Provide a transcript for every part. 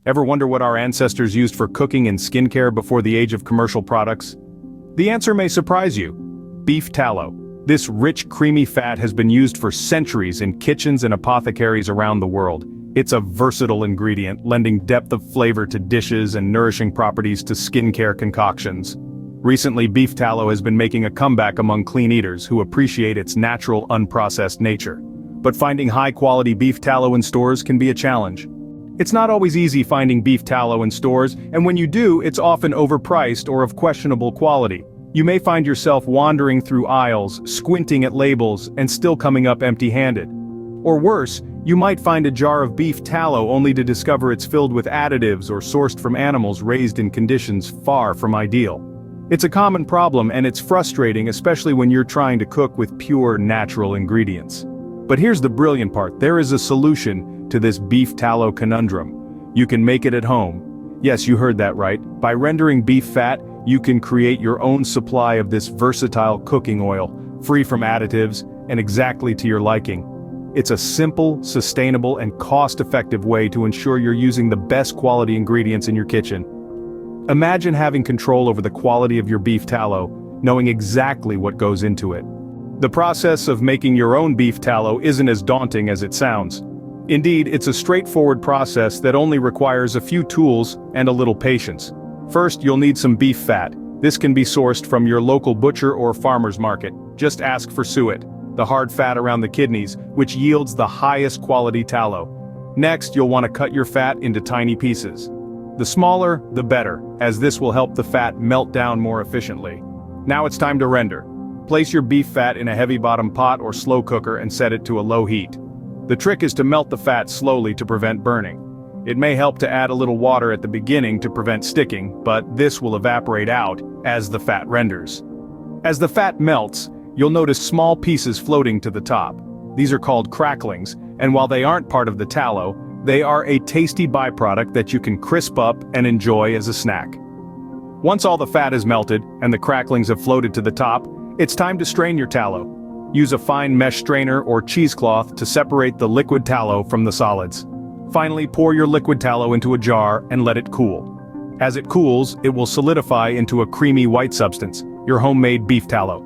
Ever wonder what our ancestors used for cooking and skincare before the age of commercial products? The answer may surprise you. Beef tallow. This rich, creamy fat has been used for centuries in kitchens and apothecaries around the world. It's a versatile ingredient, lending depth of flavor to dishes and nourishing properties to skincare concoctions. Recently, beef tallow has been making a comeback among clean eaters who appreciate its natural, unprocessed nature. But finding high-quality beef tallow in stores can be a challenge. It's not always easy finding beef tallow in stores, and when you do, it's often overpriced or of questionable quality. You may find yourself wandering through aisles, squinting at labels, and still coming up empty-handed. Or worse, you might find a jar of beef tallow only to discover it's filled with additives or sourced from animals raised in conditions far from ideal. It's a common problem, and it's frustrating, especially when you're trying to cook with pure, natural ingredients. But here's the brilliant part: there is a solution to this beef tallow conundrum. You can make it at home. Yes, you heard that right. By rendering beef fat, you can create your own supply of this versatile cooking oil, free from additives, and exactly to your liking. It's a simple, sustainable, and cost-effective way to ensure you're using the best quality ingredients in your kitchen. Imagine having control over the quality of your beef tallow, knowing exactly what goes into it. The process of making your own beef tallow isn't as daunting as it sounds. Indeed, it's a straightforward process that only requires a few tools and a little patience. First, you'll need some beef fat. This can be sourced from your local butcher or farmer's market. Just ask for suet, the hard fat around the kidneys, which yields the highest quality tallow. Next, you'll want to cut your fat into tiny pieces. The smaller, the better, as this will help the fat melt down more efficiently. Now it's time to render. Place your beef fat in a heavy-bottom pot or slow cooker and set it to a low heat. The trick is to melt the fat slowly to prevent burning. It may help to add a little water at the beginning to prevent sticking, but this will evaporate out as the fat renders. As the fat melts, you'll notice small pieces floating to the top. These are called cracklings, and while they aren't part of the tallow, they are a tasty byproduct that you can crisp up and enjoy as a snack. Once all the fat is melted and the cracklings have floated to the top, it's time to strain your tallow. Use a fine mesh strainer or cheesecloth to separate the liquid tallow from the solids. Finally, pour your liquid tallow into a jar and let it cool. As it cools, it will solidify into a creamy white substance, your homemade beef tallow.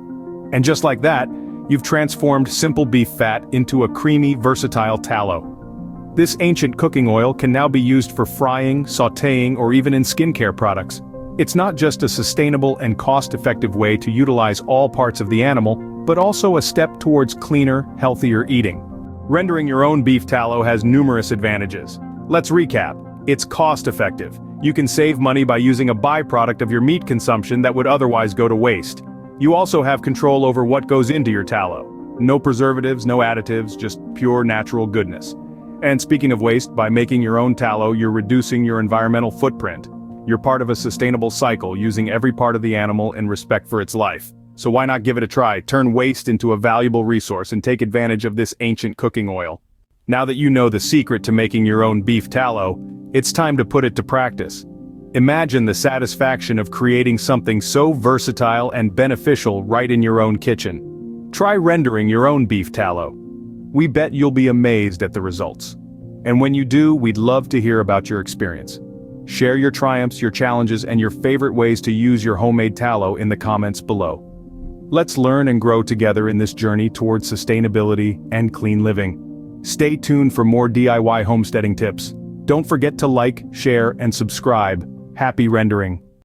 And just like that, you've transformed simple beef fat into a creamy, versatile tallow. This ancient cooking oil can now be used for frying, sautéing, or even in skincare products. It's not just a sustainable and cost-effective way to utilize all parts of the animal, but also a step towards cleaner, healthier eating. Rendering your own beef tallow has numerous advantages. Let's recap. It's cost-effective. You can save money by using a byproduct of your meat consumption that would otherwise go to waste. You also have control over what goes into your tallow. No preservatives, no additives, just pure natural goodness. And speaking of waste, by making your own tallow, you're reducing your environmental footprint. You're part of a sustainable cycle, using every part of the animal in respect for its life. So why not give it a try? Turn waste into a valuable resource and take advantage of this ancient cooking oil. Now that you know the secret to making your own beef tallow, it's time to put it to practice. Imagine the satisfaction of creating something so versatile and beneficial right in your own kitchen. Try rendering your own beef tallow. We bet you'll be amazed at the results. And when you do, we'd love to hear about your experience. Share your triumphs, your challenges, and your favorite ways to use your homemade tallow in the comments below. Let's learn and grow together in this journey towards sustainability and clean living. Stay tuned for more DIY homesteading tips. Don't forget to like, share, and subscribe. Happy rendering!